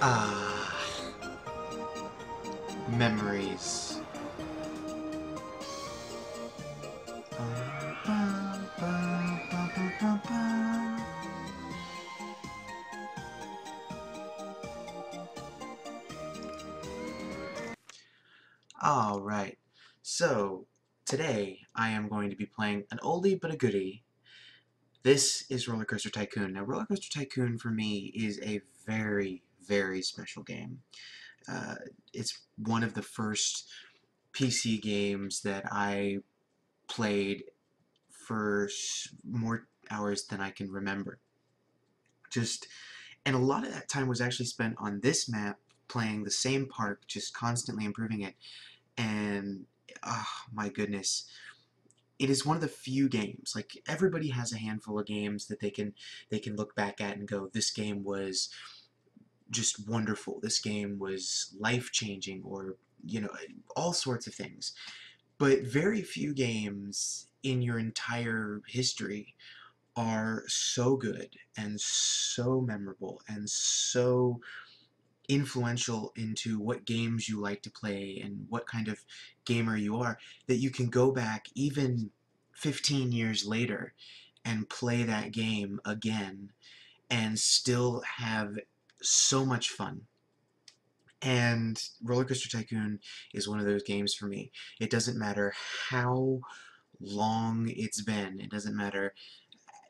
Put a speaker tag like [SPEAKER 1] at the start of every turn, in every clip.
[SPEAKER 1] Ah, memories. Alright, so today I am going to be playing an oldie but a goodie. This is RollerCoaster Tycoon. Now, RollerCoaster Tycoon for me is a very, very special game. Uh, it's one of the first PC games that I played for more hours than I can remember. And a lot of that time was actually spent on this map, playing the same park, just constantly improving it. And, oh my goodness, it is one of the few games, like everybody has a handful of games that they can look back at and go, this game was just wonderful, this game was life-changing, or, you know, all sorts of things. But very few games in your entire history are so good and so memorable and so influential into what games you like to play and what kind of gamer you are, that you can go back even 15 years later and play that game again and still have so much fun. And RollerCoaster Tycoon is one of those games for me. It doesn't matter how long it's been. It doesn't matter,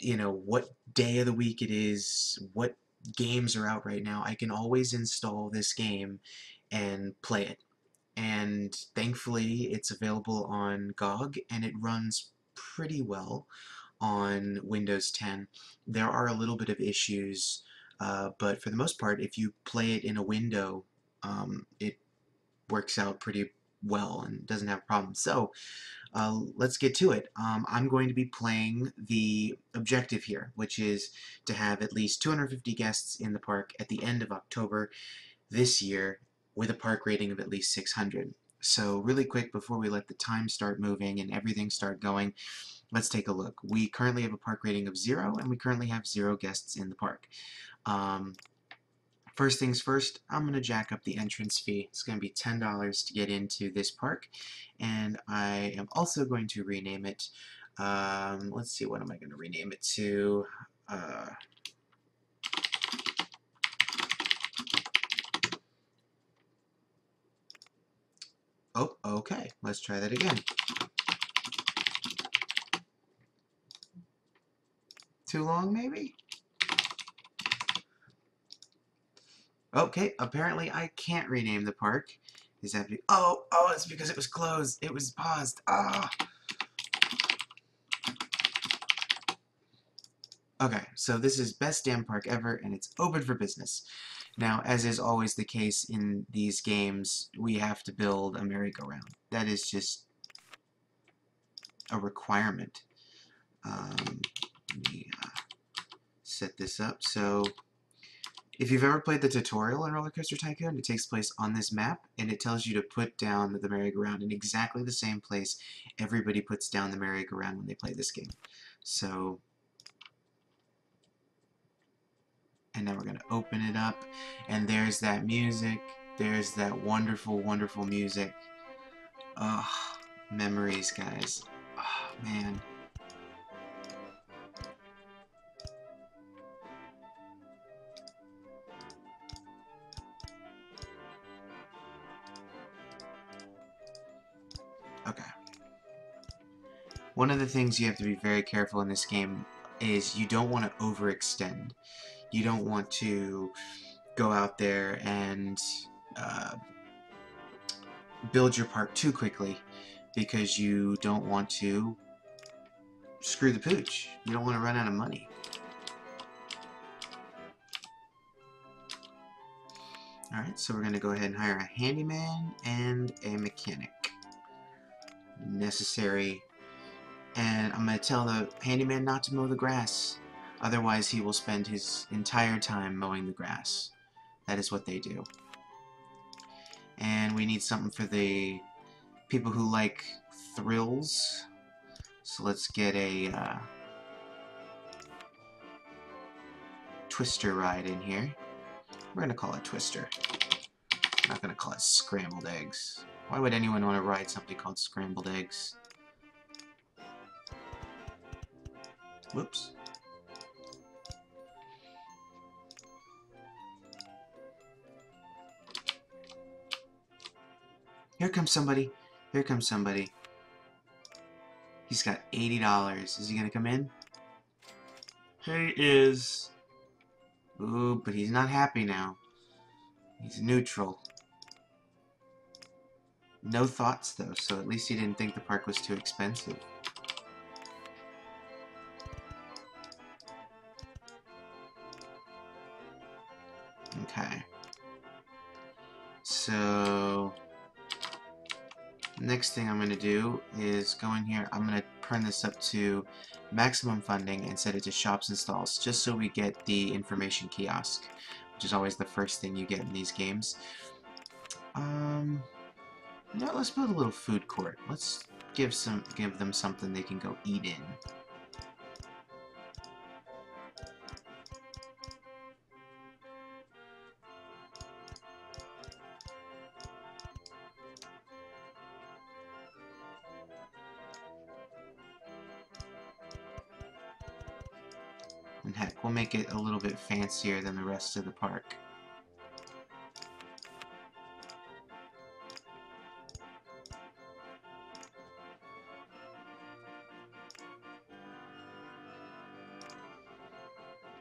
[SPEAKER 1] you know, what day of the week it is, what games are out right now. I can always install this game and play it. And thankfully, it's available on GOG, and it runs pretty well on Windows 10. There are a little bit of issues, but for the most part, if you play it in a window, it works out pretty well and doesn't have problems. So let's get to it. I'm going to be playing the objective here, which is to have at least 250 guests in the park at the end of October this year with a park rating of at least 600. So really quick, before we let the time start moving and everything start going, let's take a look. We currently have a park rating of 0, and we currently have 0 guests in the park. First things first, I'm going to jack up the entrance fee. It's going to be $10 to get into this park, and I am also going to rename it. Let's see, what am I going to rename it to? Oh, okay. Let's try that again. Too long, maybe? Okay, apparently I can't rename the park. Is that oh, it's because it was closed. It was paused. Ah. Okay, so this is Best Damn Park Ever, and it's open for business. Now, as is always the case in these games, we have to build a merry-go-round. That is just a requirement. Let me set this up. So, if you've ever played the tutorial in RollerCoaster Tycoon, it takes place on this map, and it tells you to put down the merry-go-round in exactly the same place everybody puts down the merry-go-round when they play this game. So, and now we're going to open it up, and there's that music. There's that wonderful, wonderful music. Oh, memories, guys. Oh, man. Okay. One of the things you have to be very careful in this game is you don't want to overextend. You don't want to go out there and build your park too quickly, because you don't want to screw the pooch. You don't want to run out of money. Alright, so we're going to go ahead and hire a handyman and a mechanic. Necessary. And I'm going to tell the handyman not to mow the grass. Otherwise, he will spend his entire time mowing the grass. That is what they do. And we need something for the people who like thrills. So let's get a twister ride in here. We're gonna call it Twister. I'm not gonna call it Scrambled Eggs. Why would anyone want to ride something called Scrambled Eggs? Whoops. Here comes somebody. Here comes somebody. He's got $80. Is he gonna come in? He is. Ooh, but he's not happy now. He's neutral. No thoughts, though, so at least he didn't think the park was too expensive. Okay. So, next thing I'm going to do is go in here. I'm going to turn this up to maximum funding and set it to shops and stalls, just so we get the information kiosk, which is always the first thing you get in these games. No, let's build a little food court. Let's give them something they can go eat in. And heck, we'll make it a little bit fancier than the rest of the park.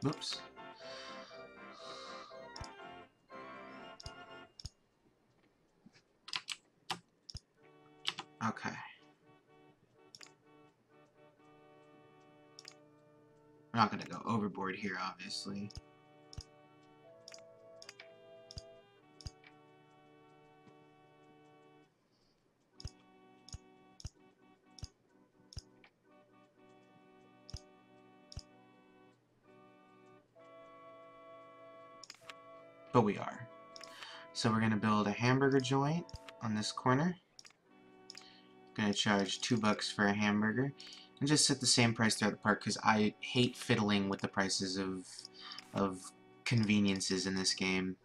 [SPEAKER 1] Oops. Okay. We're not going to go overboard here, obviously. But we are. So we're going to build a hamburger joint on this corner. Going to charge $2 for a hamburger. And just set the same price throughout the park, because I hate fiddling with the prices of conveniences in this game.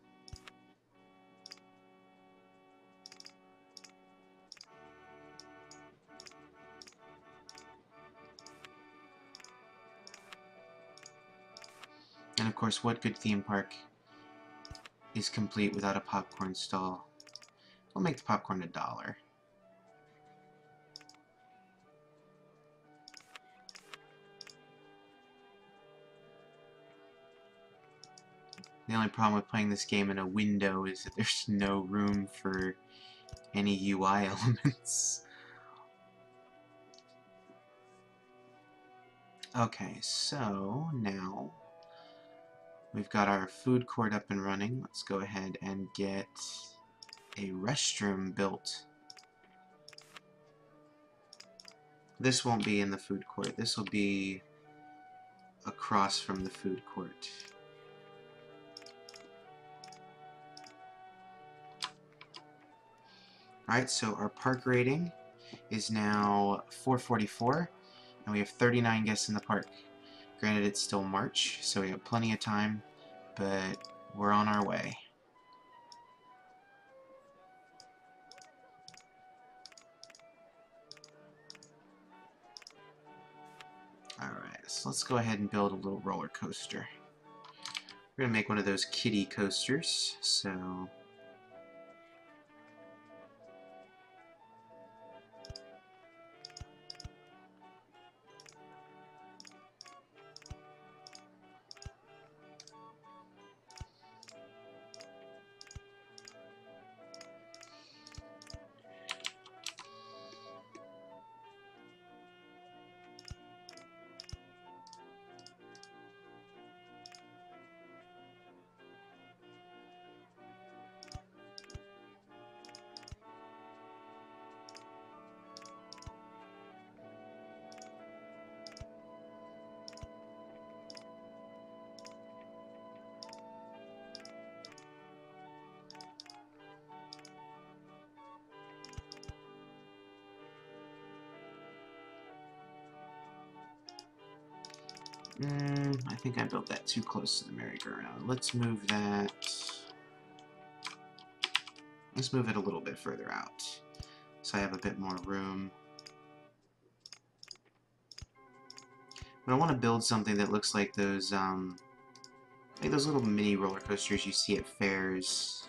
[SPEAKER 1] And of course, what good theme park is complete without a popcorn stall? We'll make the popcorn $1. The only problem with playing this game in a window is that there's no room for any UI elements. Okay, so now we've got our food court up and running. Let's go ahead and get a restroom built. This won't be in the food court. This will be across from the food court. Alright, so our park rating is now 444, and we have 39 guests in the park. Granted, it's still March, so we have plenty of time, but we're on our way. Alright, so let's go ahead and build a little roller coaster. We're going to make one of those kiddie coasters, so... I think I built that too close to the merry-go-round. Let's move that. Let's move it a little bit further out, so I have a bit more room. But I want to build something that looks like those little mini roller coasters you see at fairs.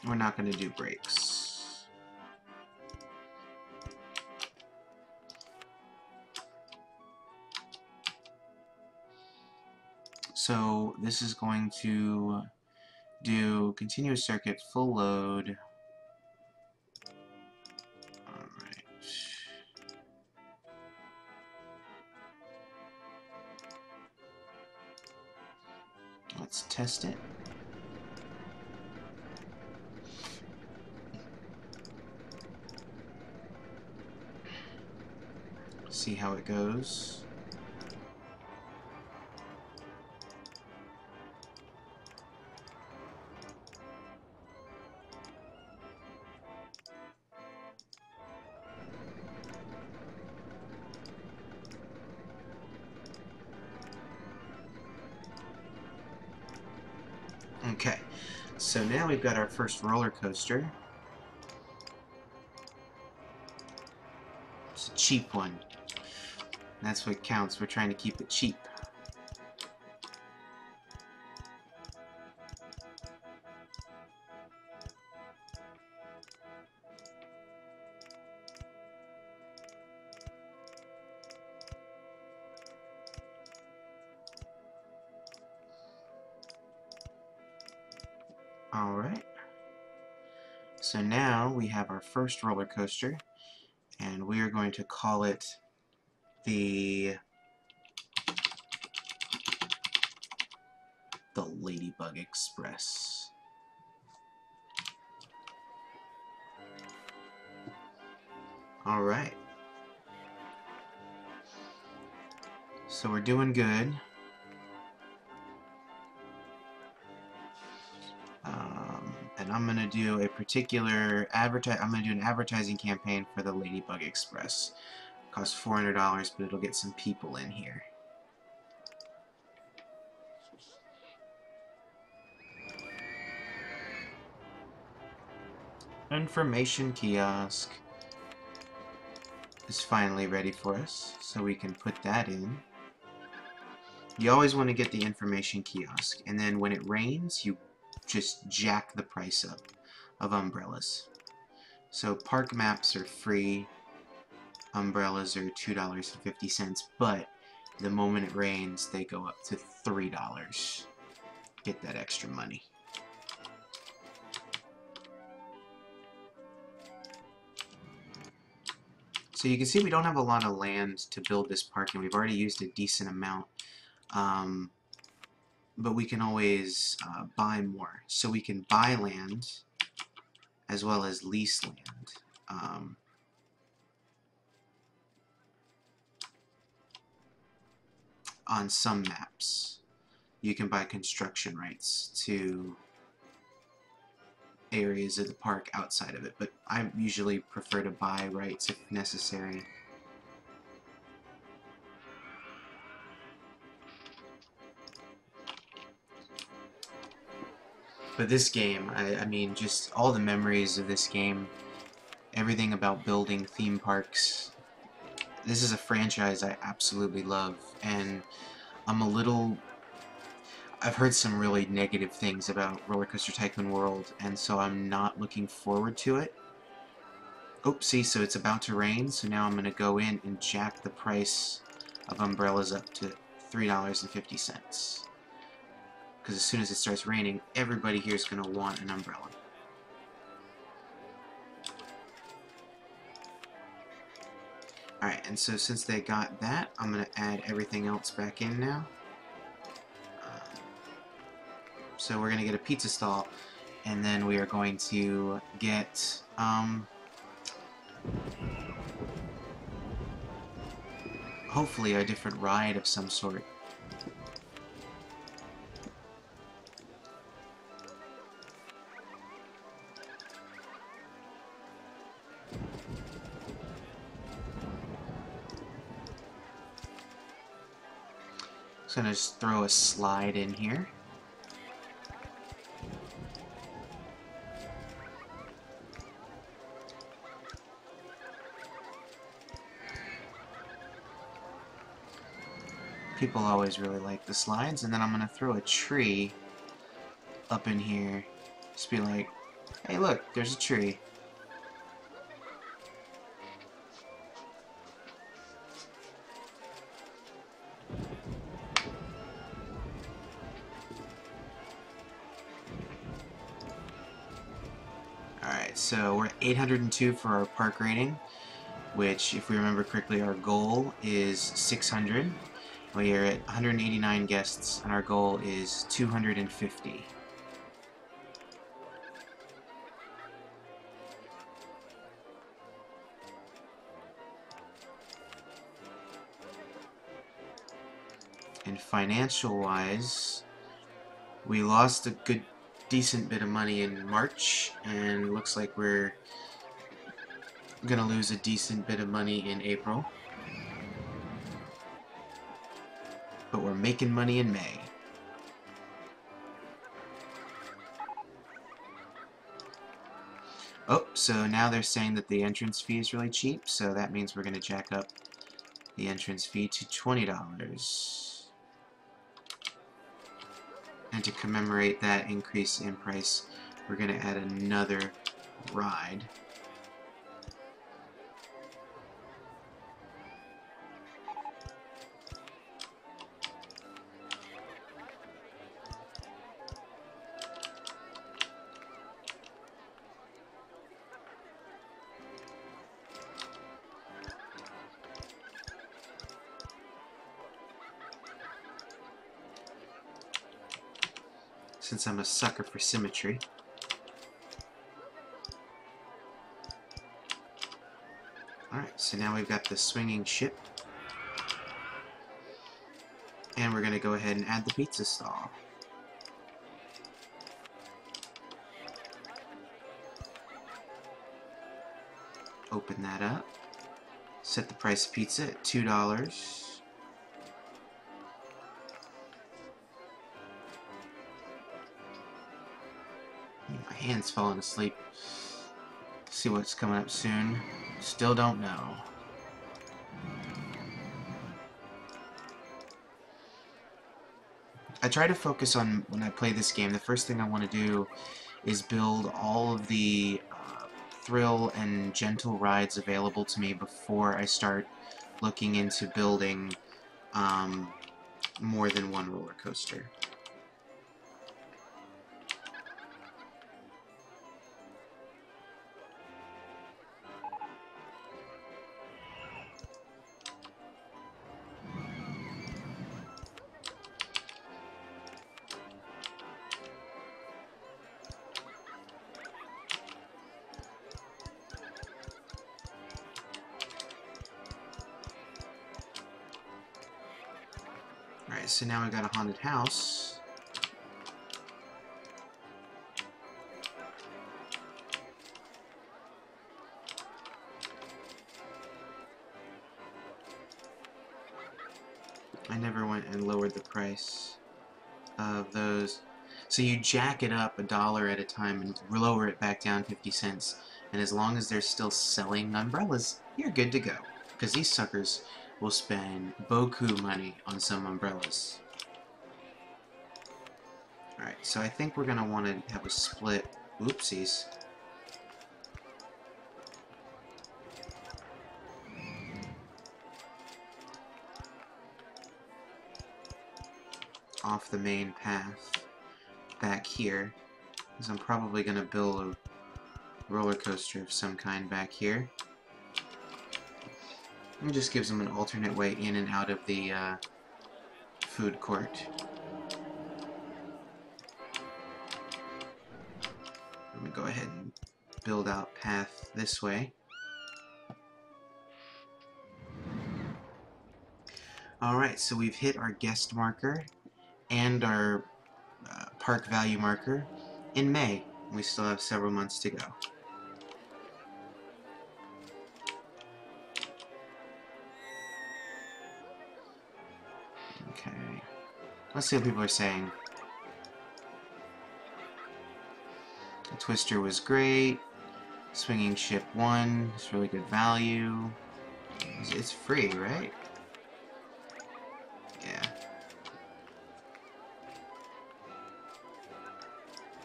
[SPEAKER 1] We're not going to do brakes. So this is going to do continuous circuit, full load. Alright. Let's test it. See how it goes. Okay, so now we've got our first roller coaster. It's a cheap one. That's what counts. We're trying to keep it cheap. Alright. So now we have our first roller coaster, and we are going to call it the Ladybug Express. Alright. So we're doing good. And I'm gonna do a particular I'm gonna do an advertising campaign for the Ladybug Express. It costs $400, but it'll get some people in here. Information kiosk is finally ready for us, so we can put that in. You always want to get the information kiosk, and then when it rains, you just jack the price up of umbrellas. So park maps are free, umbrellas are $2.50, but the moment it rains, they go up to $3. Get that extra money. So you can see we don't have a lot of land to build this park, and we've already used a decent amount. But we can always buy more. So we can buy land as well as lease land. On some maps, you can buy construction rights to areas of the park outside of it, but I usually prefer to buy rights if necessary. But this game, I mean, just all the memories of this game, everything about building theme parks. This is a franchise I absolutely love, and I've heard some really negative things about RollerCoaster Tycoon World, and so I'm not looking forward to it. Oopsie, so it's about to rain, so now I'm going to go in and jack the price of umbrellas up to $3.50. Because as soon as it starts raining, everybody here is going to want an umbrella. Alright, and so since they got that, I'm going to add everything else back in now. So we're going to get a pizza stall, and then we are going to get, hopefully a different ride of some sort. So I'm going to just throw a slide in here. People always really like the slides, and then I'm going to throw a tree up in here. Just be like, hey look, there's a tree. Alright, so we're at 802 for our park rating, which, if we remember correctly, our goal is 600. We are at 189 guests, and our goal is 250. And financial-wise, we lost a decent bit of money in March, and looks like we're gonna lose a decent bit of money in April. But we're making money in May. Oh, so now they're saying that the entrance fee is really cheap, so that means we're gonna jack up the entrance fee to $20. And to commemorate that increase in price, we're going to add another ride. Since I'm a sucker for symmetry. Alright, so now we've got the swinging ship. And we're going to go ahead and add the pizza stall. Open that up. Set the price of pizza at $2. My hand's falling asleep. See what's coming up soon. Still don't know. I try to focus on, when I play this game, the first thing I want to do is build all of the thrill and gentle rides available to me before I start looking into building more than one roller coaster. Alright, so now we've got a haunted house. I never went and lowered the price of those. So you jack it up $1 at a time and lower it back down 50 cents. And as long as they're still selling umbrellas, you're good to go. Because these suckers will spend beaucoup money on some umbrellas. Alright, so I think we're going to want to have a split. Oopsies. off the main path back here, because I'm probably going to build a roller coaster of some kind back here. It just gives them an alternate way in and out of the food court. I'm going to go ahead and build out path this way. Alright, so we've hit our guest marker and our park value marker in May. We still have several months to go. Okay. Let's see what people are saying. The Twister was great. Swinging Ship 1 is really good value. It's free, right? Yeah.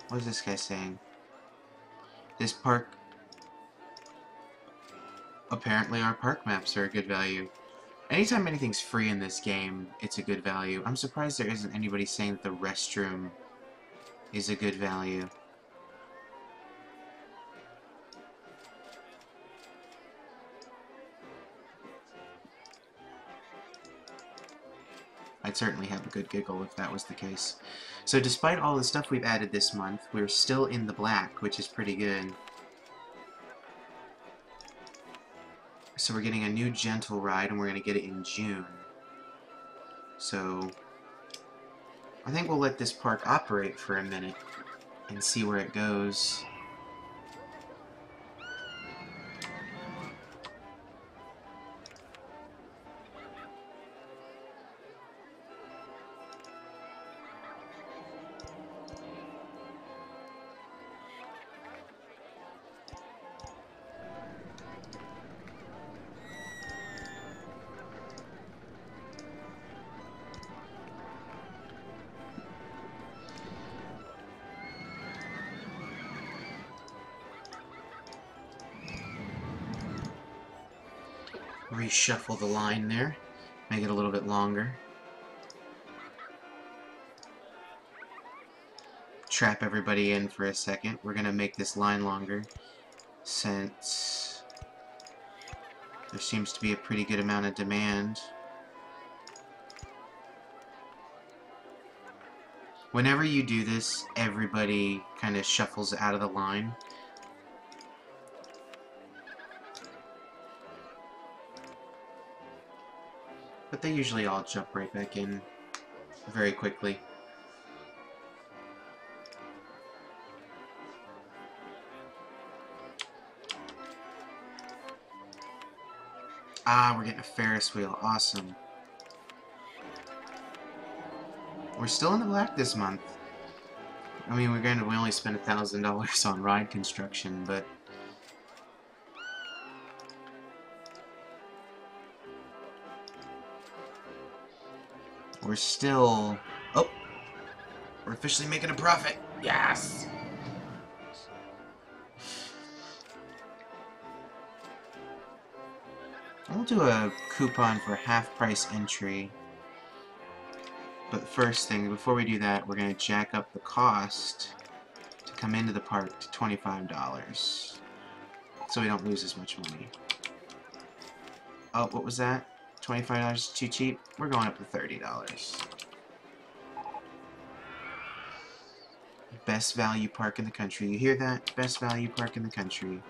[SPEAKER 1] What is this guy saying? This park... Apparently our park maps are a good value. Anytime anything's free in this game, it's a good value. I'm surprised there isn't anybody saying that the restroom is a good value. I'd certainly have a good giggle if that was the case. So despite all the stuff we've added this month, we're still in the black, which is pretty good. So we're getting a new gentle ride, and we're going to get it in June. So I think we'll let this park operate for a minute and see where it goes. Reshuffle the line there, make it a little bit longer. Trap everybody in for a second. We're gonna make this line longer since there seems to be a pretty good amount of demand. Whenever you do this, everybody kind of shuffles out of the line. But they usually all jump right back in very quickly. Ah, we're getting a Ferris wheel. Awesome. We're still in the black this month. I mean, we only spent $1,000 on ride construction, but we're still... Oh! We're officially making a profit! Yes! We'll do a coupon for half-price entry. But the first thing, before we do that, we're going to jack up the cost to come into the park to $25. So we don't lose as much money. Oh, what was that? $25 is too cheap? We're going up to $30. Best value park in the country. You hear that? Best value park in the country.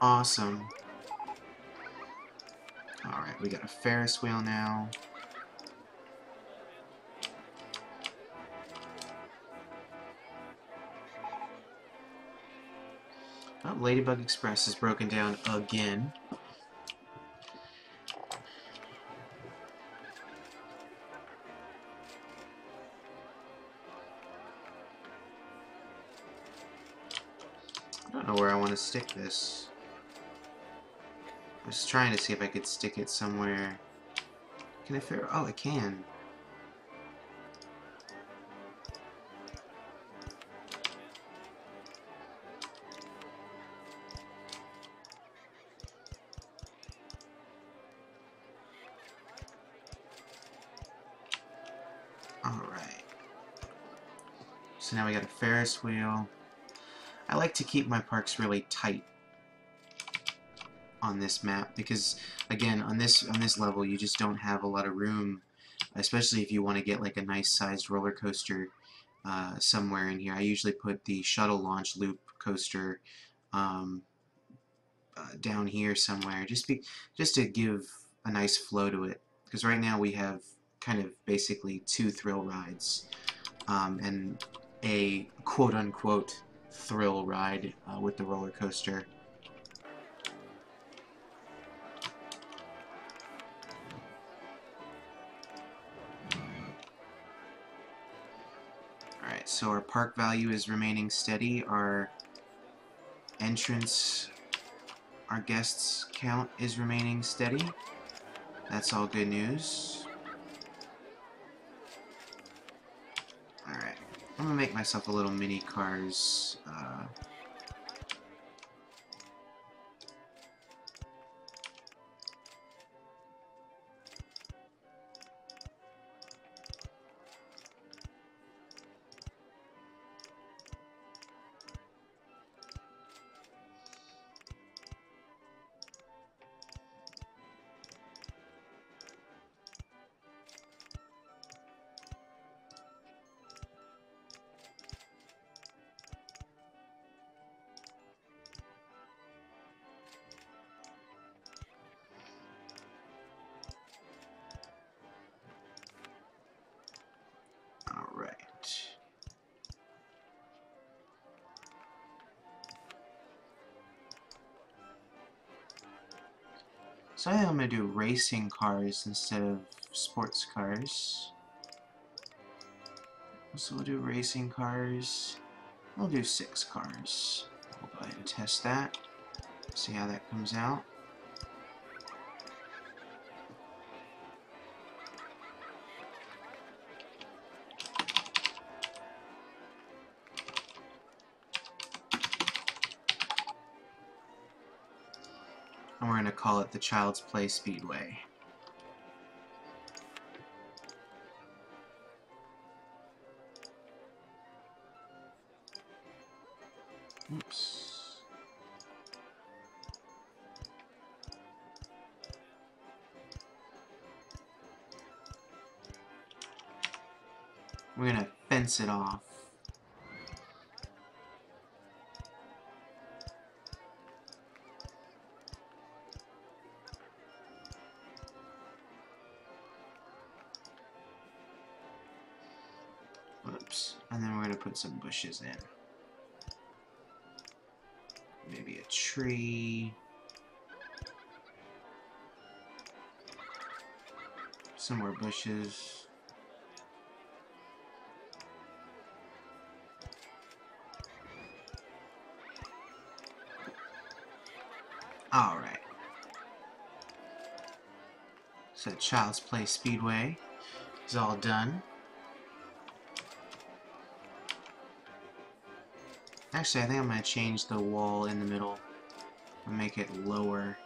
[SPEAKER 1] Awesome. Alright, we got a Ferris wheel now. Oh, Ladybug Express is broken down again. I don't know where I want to stick this. I was trying to see if I could stick it somewhere. Can I figure? Oh, I can. Alright. So now we got a Ferris wheel. I like to keep my parks really tight on this map because, again, on this level you just don't have a lot of room, especially if you want to get like a nice sized roller coaster somewhere in here. I usually put the shuttle launch loop coaster down here somewhere, just to give a nice flow to it. Because right now we have kind of basically 2 thrill rides and a quote-unquote thrill ride with the roller coaster. Alright, so our park value is remaining steady. Our entrance, our guests count is remaining steady. That's all good news. Alright, I'm gonna make myself a little mini cars. Alright. So I think I'm going to do racing cars instead of sports cars. So we'll do racing cars. We'll do 6 cars. We'll go ahead and test that. See how that comes out. And we're going to call it the Child's Play Speedway. Oops. We're going to fence it off. Oops. And then we're going to put some bushes in. Maybe a tree. Some more bushes. Alright. So Child's Play Speedway is all done. Actually, I think I'm going to change the wall in the middle and make it lower.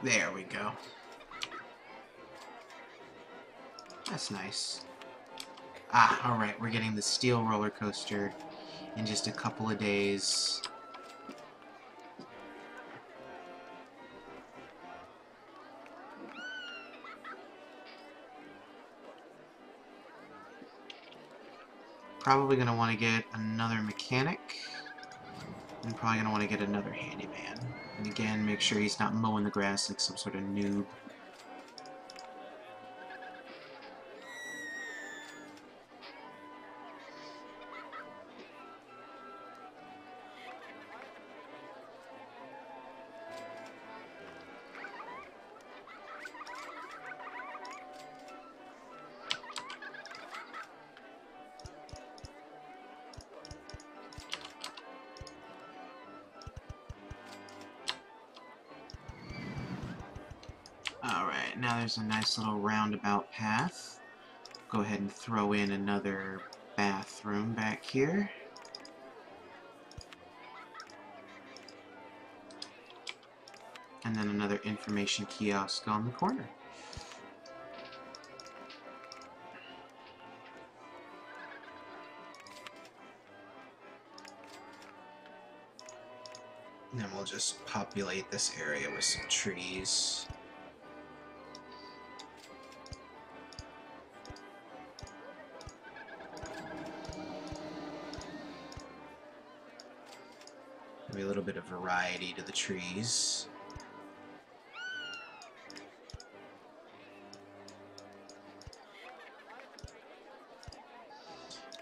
[SPEAKER 1] There we go. That's nice. Ah, alright, we're getting the steel roller coaster in just a couple of days. Probably going to want to get another mechanic. And probably going to want to get another handyman. And again, make sure he's not mowing the grass like some sort of noob. Alright, now there's a nice little roundabout path. Go ahead and throw in another bathroom back here. And then another information kiosk on the corner. And then we'll just populate this area with some trees. Maybe a little bit of variety to the trees.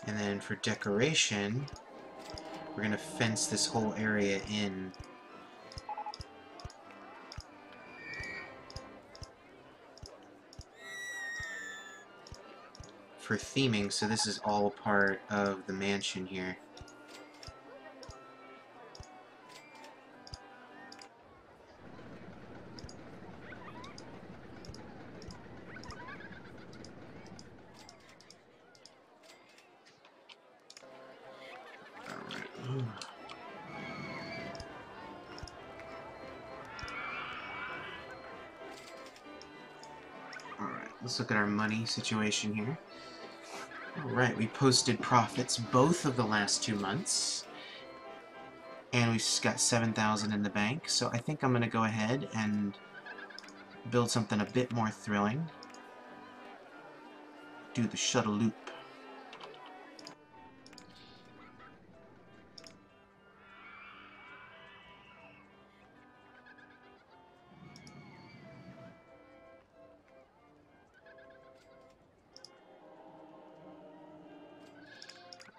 [SPEAKER 1] And then for decoration, we're going to fence this whole area in. For theming, so this is all part of the mansion here. Alright, let's look at our money situation here. Alright, we posted profits both of the last 2 months. And we've got 7,000 in the bank, so I think I'm going to go ahead and build something a bit more thrilling. Do the shuttle loop.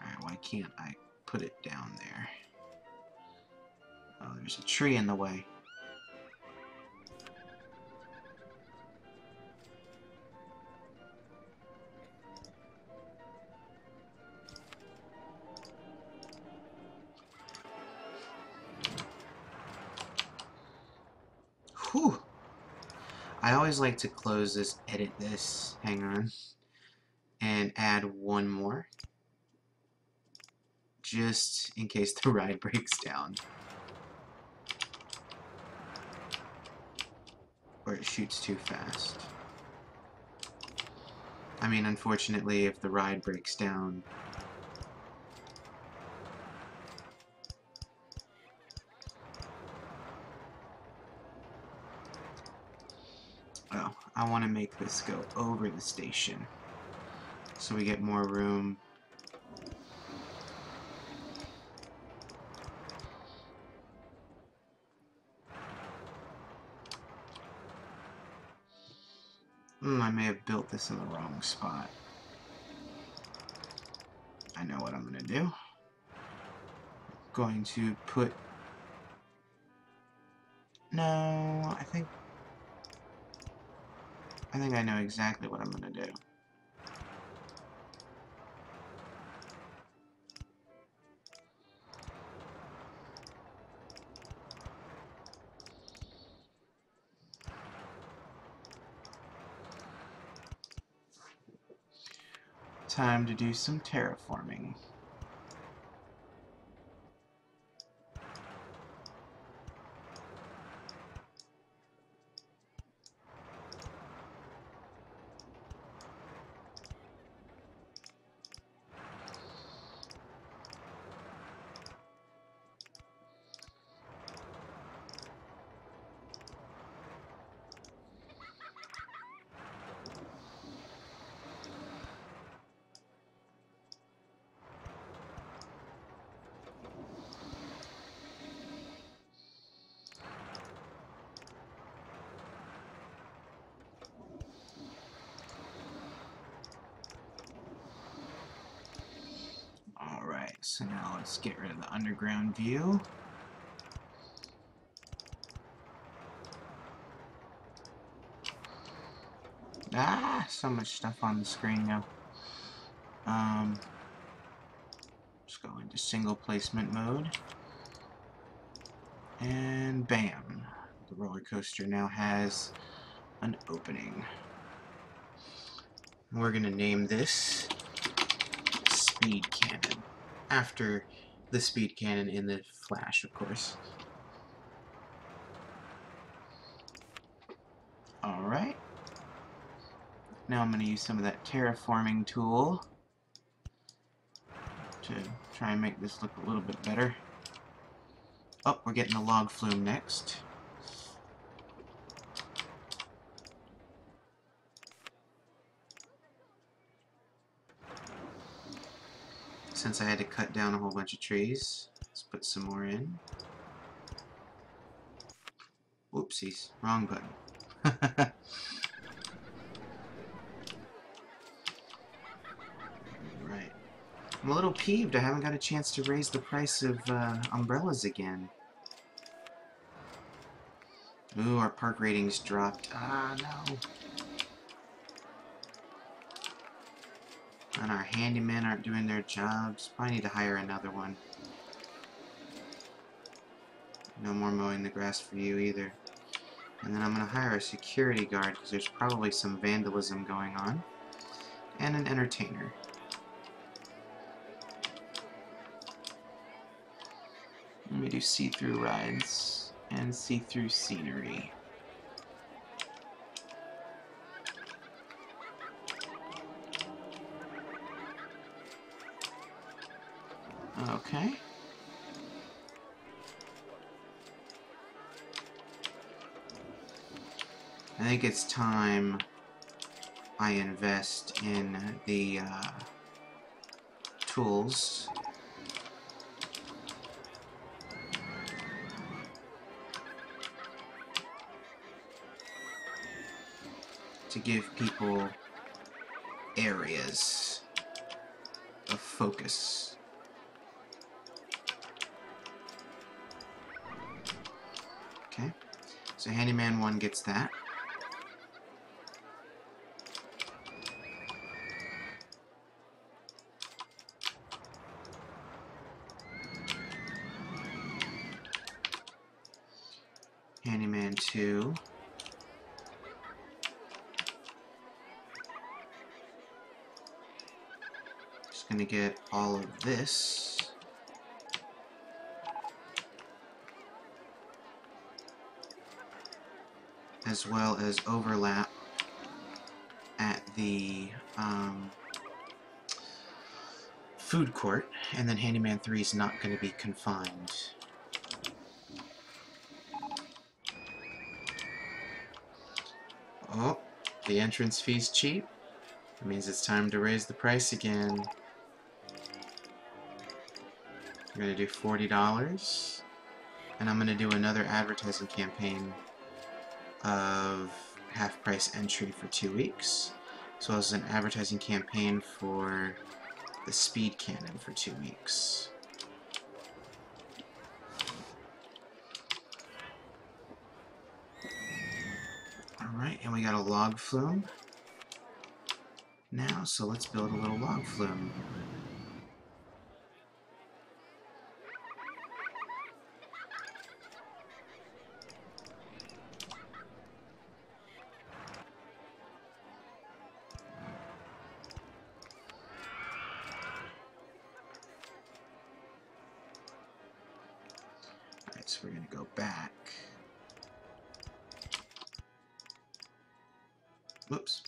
[SPEAKER 1] Alright, why can't I put it down there? Oh, there's a tree in the way. Whew! I always like to close this, edit this, hang on, and add one more. Just in case the ride breaks down. Or it shoots too fast. I mean, unfortunately, if the ride breaks down... Oh, I want to make this go over the station. So we get more room. I may have built this in the wrong spot. I know what I'm going to do. Going to put... No, I think I know exactly what I'm going to do. Time to do some terraforming. Alright, so now let's get rid of the underground view. Ah, so much stuff on the screen now. Just go into single placement mode. And bam! The roller coaster now has an opening. We're going to name this Speed Cannon, after the speed cannon in the Flash, of course. Alright. Now I'm going to use some of that terraforming tool to try and make this look a little bit better. Oh, we're getting the log flume next. Since I had to cut down a whole bunch of trees, let's put some more in. Whoopsies, wrong button. Right. I'm a little peeved I haven't got a chance to raise the price of umbrellas again. Ooh, our park ratings dropped. Ah, no. And our handymen aren't doing their jobs. Probably need to hire another one. No more mowing the grass for you either. And then I'm going to hire a security guard because there's probably some vandalism going on. And an entertainer. Let me do see-through rides and see-through scenery. Okay. I think it's time I invest in the tools. To give people areas of focus. Okay, so Handyman 1 gets that. Handyman 2. Just gonna get all of this. As well as overlap at the food court, and then Handyman 3 is not going to be confined. Oh, the entrance fee's cheap. That means it's time to raise the price again. I'm going to do $40, and I'm going to do another advertising campaign of half-price entry for 2 weeks, as well as an advertising campaign for the speed cannon for 2 weeks. Alright, and we got a log flume now, so let's build a little log flume. Alright, so we're going to go back. Whoops.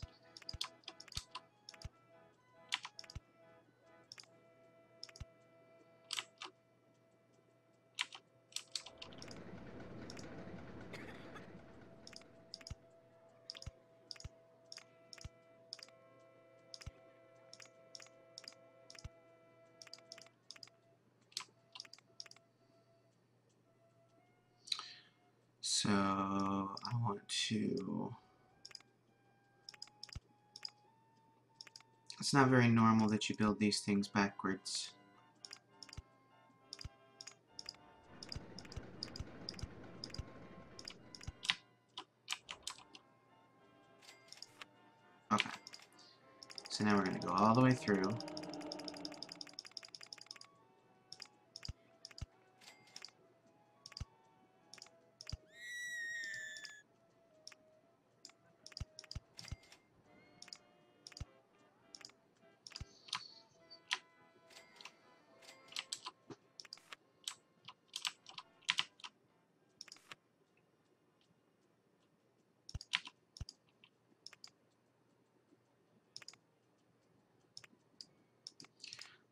[SPEAKER 1] So I want to... It's not very normal that you build these things backwards. Okay. So now we're going to go all the way through.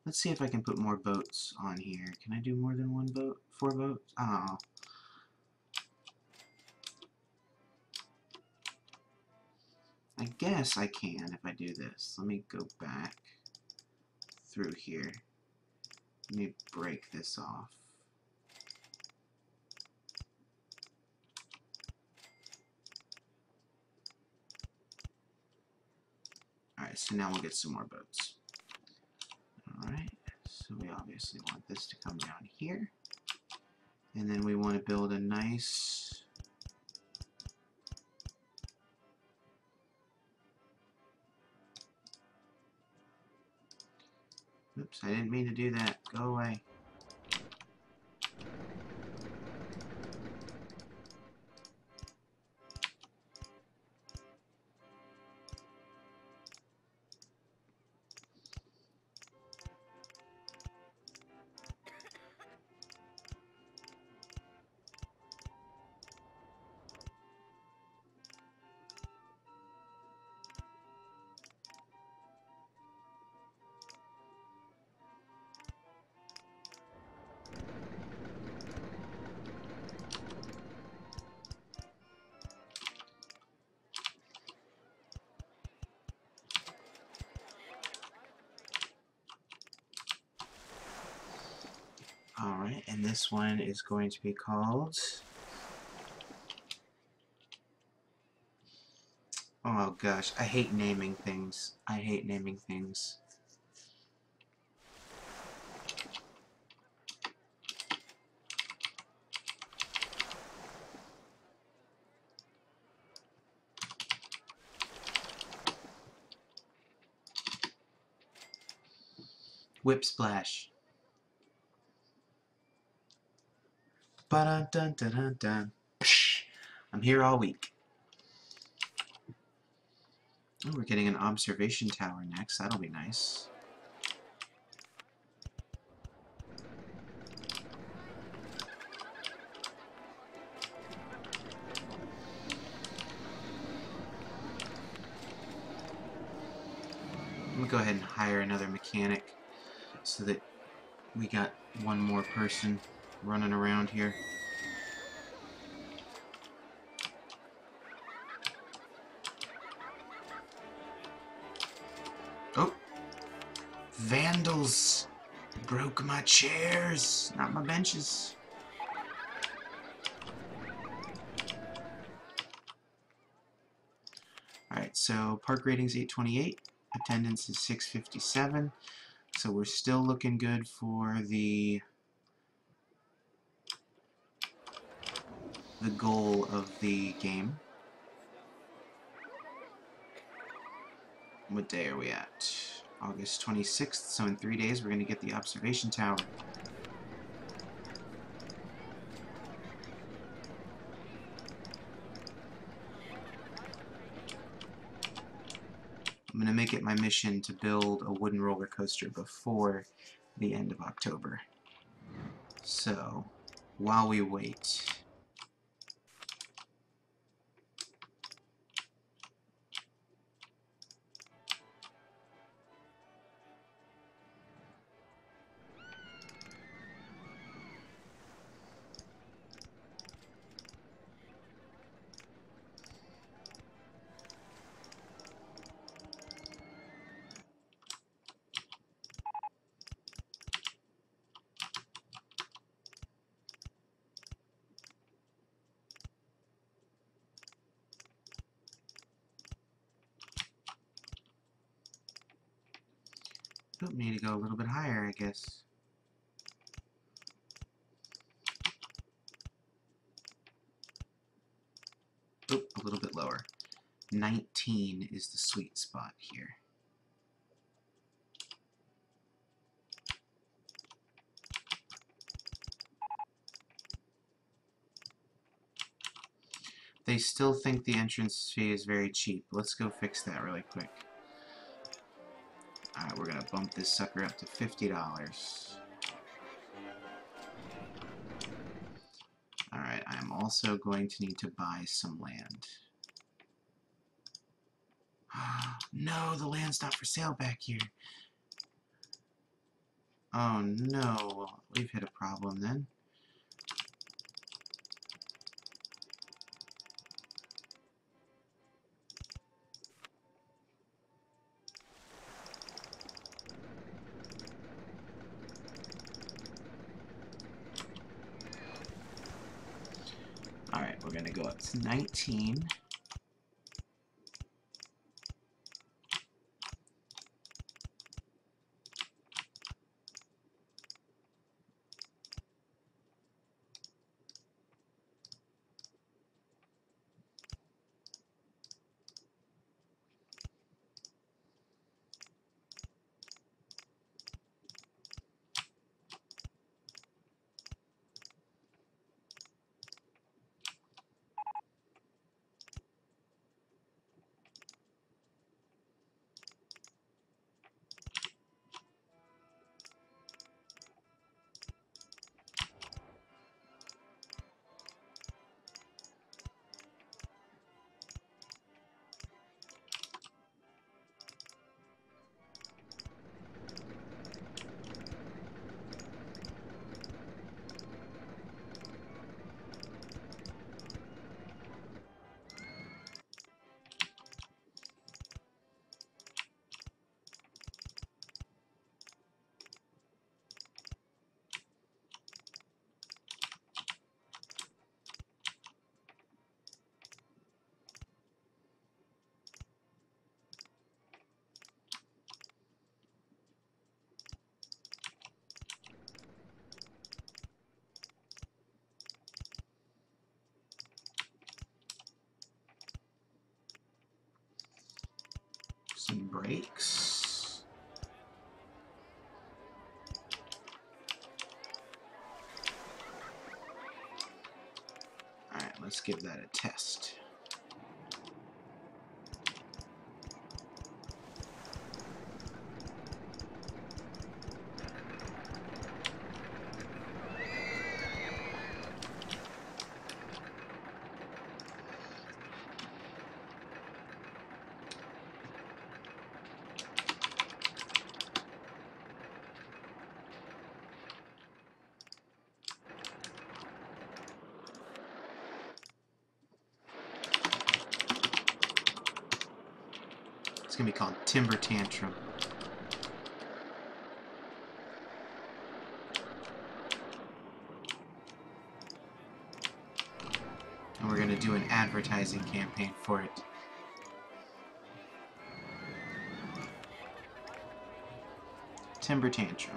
[SPEAKER 1] Let's see if I can put more boats on here. Can I do more than one boat? 4 boats? Oh. I guess I can if I do this. Let me go back through here. Let me break this off. Alright, so now we'll get some more boats. Alright, so we obviously want this to come down here. And then we want to build a nice... Oops, I didn't mean to do that. Go away. Alright, and this one is going to be called... Oh gosh, I hate naming things. I hate naming things. Whip Splash. Ba-dun-dun-dun-dun-dun. I'm here all week. Oh, we're getting an observation tower next. That'll be nice. I'm gonna go ahead and hire another mechanic so that we got one more person running around here. Oh! Vandals! Broke my chairs, not my benches. Alright, so park rating's 828, attendance is 657, so we're still looking good for the goal of the game. What day are we at? August 26th, so in 3 days we're going to get the observation tower. I'm going to make it my mission to build a wooden roller coaster before the end of October. So, while we wait... Oh, need to go a little bit higher, I guess. Oh, a little bit lower. 19 is the sweet spot here. They still think the entrance fee is very cheap. Let's go fix that really quick. Alright, we're going to bump this sucker up to $50. Alright, I'm also going to need to buy some land. No, the land's not for sale back here. Oh no, we've hit a problem then. Alright, we're gonna go up to 19. Some brakes. Alright, let's give that a test. It's gonna be called Timber Tantrum. And we're gonna do an advertising campaign for it. Timber Tantrum.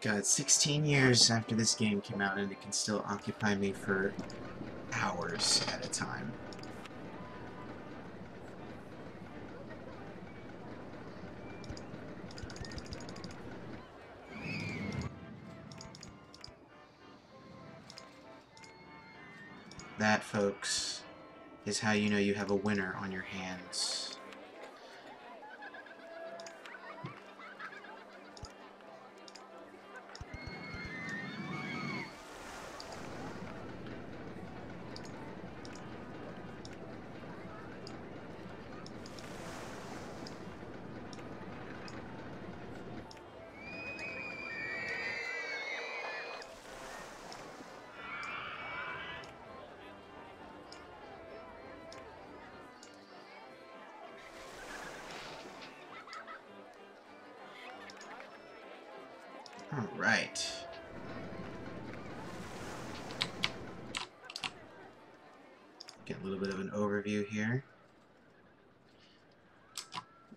[SPEAKER 1] God, 16 years after this game came out and it can still occupy me for hours at a time. That, folks, is how you know you have a winner on your hands. Alright. Get a little bit of an overview here.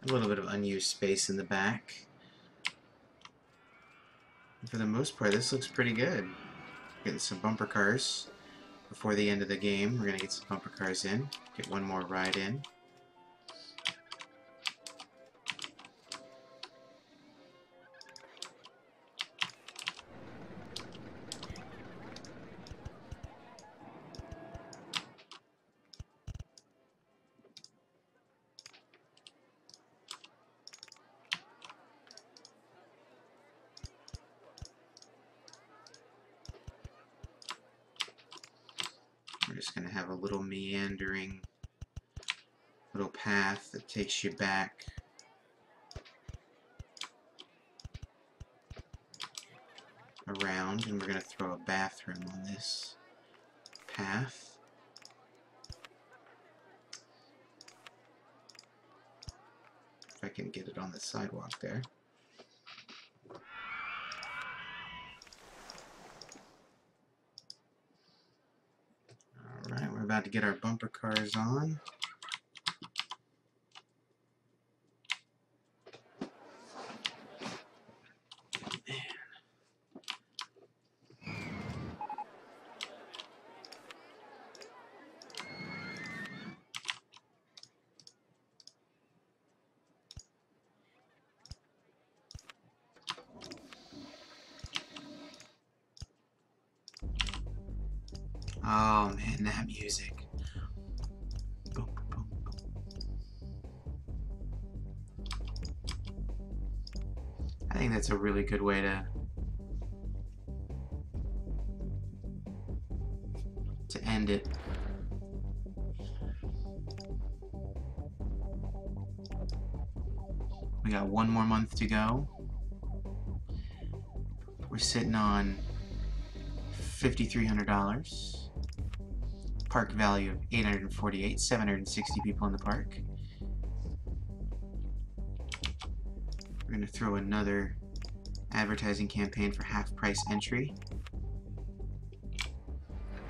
[SPEAKER 1] A little bit of unused space in the back. And for the most part, this looks pretty good. Getting some bumper cars before the end of the game. We're going to get some bumper cars in. Get one more ride in. We're just going to have a little meandering little path that takes you back around, and we're going to throw a bathroom on this path. If I can get it on the sidewalk there. Alright, we're about to get our bumper cars on. Oh man, that music. Boom, boom, boom. I think that's a really good way to end it. We got one more month to go. We're sitting on $5,300. Park value of $848, 760 people in the park. We're going to throw another advertising campaign for half-price entry.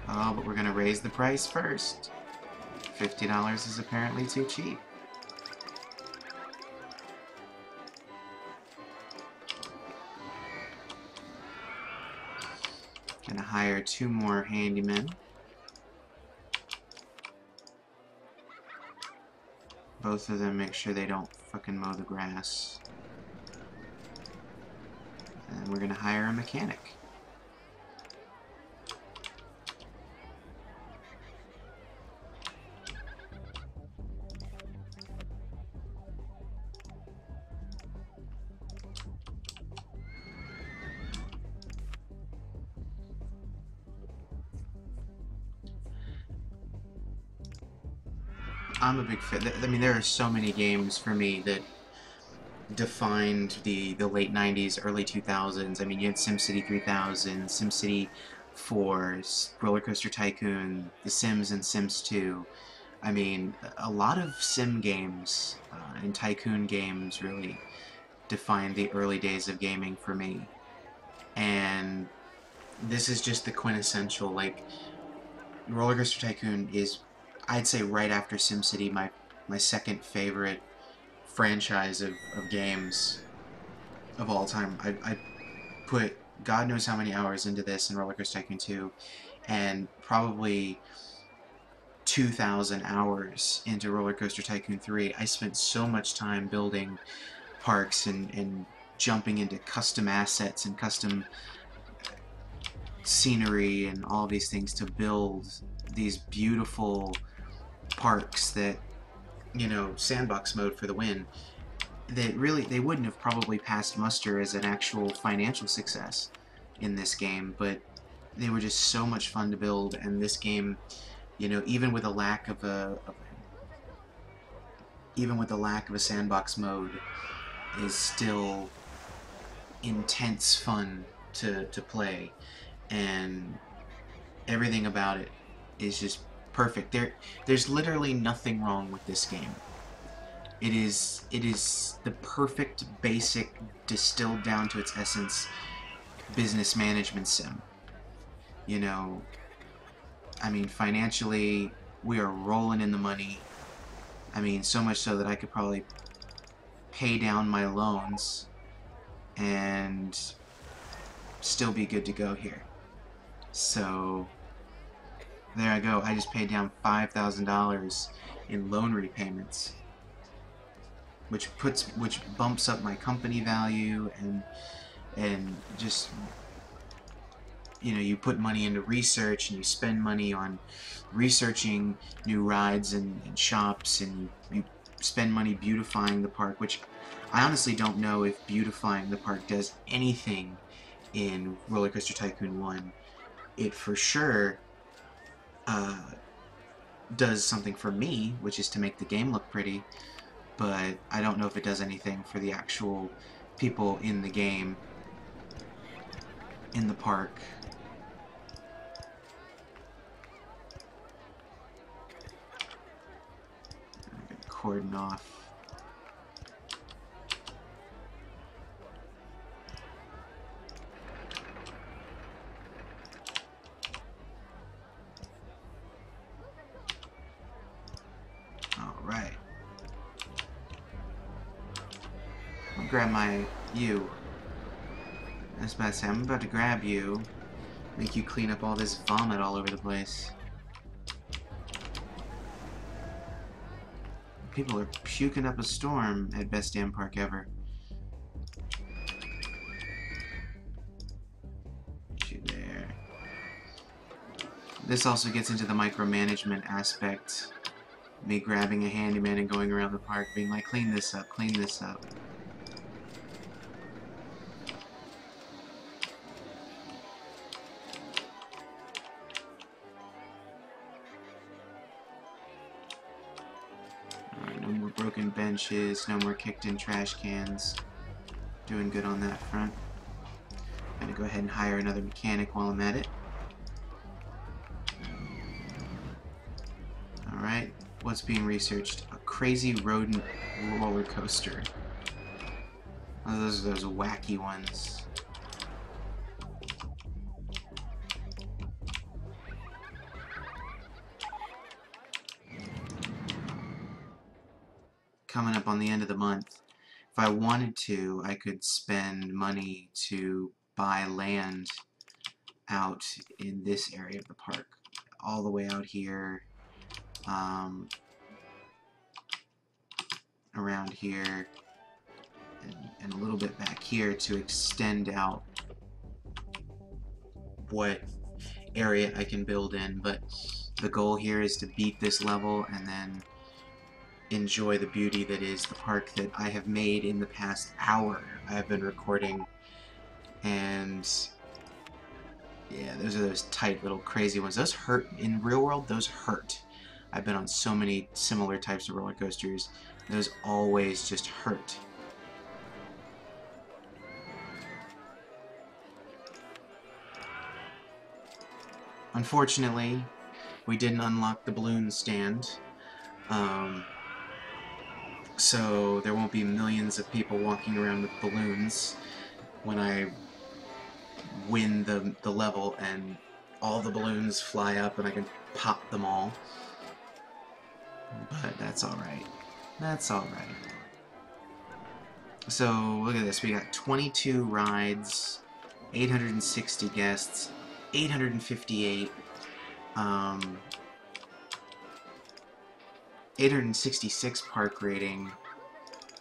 [SPEAKER 1] Oh, but we're going to raise the price first. $50 is apparently too cheap. Gonna hire 2 more handymen. Both of them make sure they don't fucking mow the grass. And we're gonna hire a mechanic. I'm a big fan. I mean, there are so many games for me that defined the late 90s, early 2000s. I mean, you had SimCity 3000, SimCity 4, RollerCoaster Tycoon, The Sims, and Sims 2. I mean, a lot of sim games and tycoon games really defined the early days of gaming for me. And this is just the quintessential, like, RollerCoaster Tycoon is, I'd say, right after SimCity, my second favorite franchise of games of all time. I put God knows how many hours into this in RollerCoaster Tycoon 2, and probably 2,000 hours into RollerCoaster Tycoon 3. I spent so much time building parks and jumping into custom assets and custom scenery and all these things to build these beautiful parks that, you know, sandbox mode for the win, that really they wouldn't have probably passed muster as an actual financial success in this game, but they were just so much fun to build. And this game, you know, even with a lack of a sandbox mode, is still intense fun to play, and everything about it is just perfect. There's literally nothing wrong with this game. It is the perfect, basic, distilled down to its essence business management sim. You know, I mean, financially, we are rolling in the money. I mean, so much so that I could probably pay down my loans and still be good to go here. So there I go. I just paid down $5,000 in loan repayments, which bumps up my company value, and just, you know, you put money into research and you spend money on researching new rides and shops, and you spend money beautifying the park, which I honestly don't know if beautifying the park does anything in RollerCoaster Tycoon 1. It for sure does something for me, which is to make the game look pretty, but I don't know if it does anything for the actual people in the game, in the park. I'm gonna cordon off. Alright. I'll grab you. I was about to say, I'm about to grab you, make you clean up all this vomit all over the place. People are puking up a storm at Best Damn Park Ever. Get you there. This also gets into the micromanagement aspect. Me grabbing a handyman and going around the park being like, clean this up, clean this up. Alright, no more broken benches, no more kicked in trash cans. Doing good on that front. Gonna go ahead and hire another mechanic while I'm at it. Alright, what's being researched? A crazy rodent roller coaster. Oh, those are those wacky ones. Coming up on the end of the month. If I wanted to, I could spend money to buy land out in this area of the park. All the way out here. Around here. And a little bit back here to extend out what area I can build in. But the goal here is to beat this level and then enjoy the beauty that is the park that I have made in the past hour. I have been recording, and yeah, those are those tight little crazy ones. Those hurt in real world. Those hurt. I've been on so many similar types of roller coasters. Those always just hurt. Unfortunately, we didn't unlock the balloon stand. So there won't be millions of people walking around with balloons when I win the level and all the balloons fly up and I can pop them all. But that's alright. That's alright. So look at this. We got 22 rides, 860 guests, 858 866 park rating.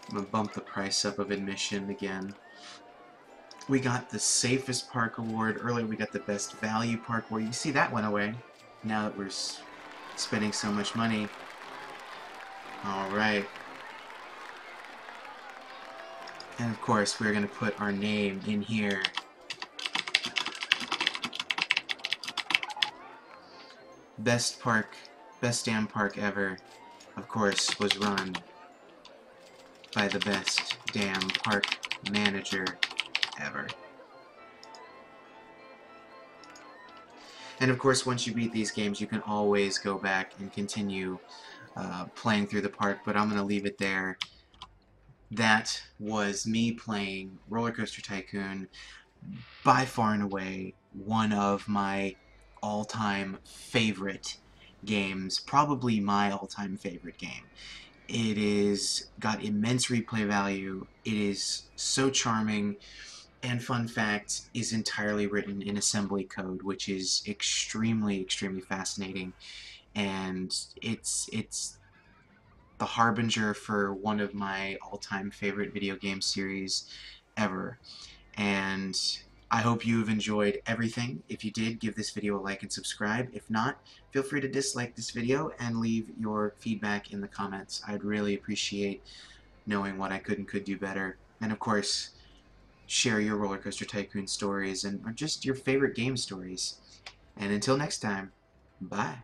[SPEAKER 1] I'm gonna bump the price up of admission again. We got the safest park award. Earlier we got the best value park award. You see that went away now that we're spending so much money. Alright. And of course we're gonna put our name in here. Best damn park ever, of course, was run by the best damn park manager ever. And of course, once you beat these games, you can always go back and continue playing through the park, but I'm going to leave it there. That was me playing RollerCoaster Tycoon, by far and away one of my all-time favorite games, probably my all-time favorite game. It is got immense replay value, it is so charming, and fun fact, is entirely written in assembly code, which is extremely, extremely fascinating, and it's the harbinger for one of my all-time favorite video game series ever. And I hope you've enjoyed everything. If you did, give this video a like and subscribe. If not, feel free to dislike this video and leave your feedback in the comments. I'd really appreciate knowing what I could and could do better. And of course, share your RollerCoaster Tycoon stories and or just your favorite game stories. And until next time, bye.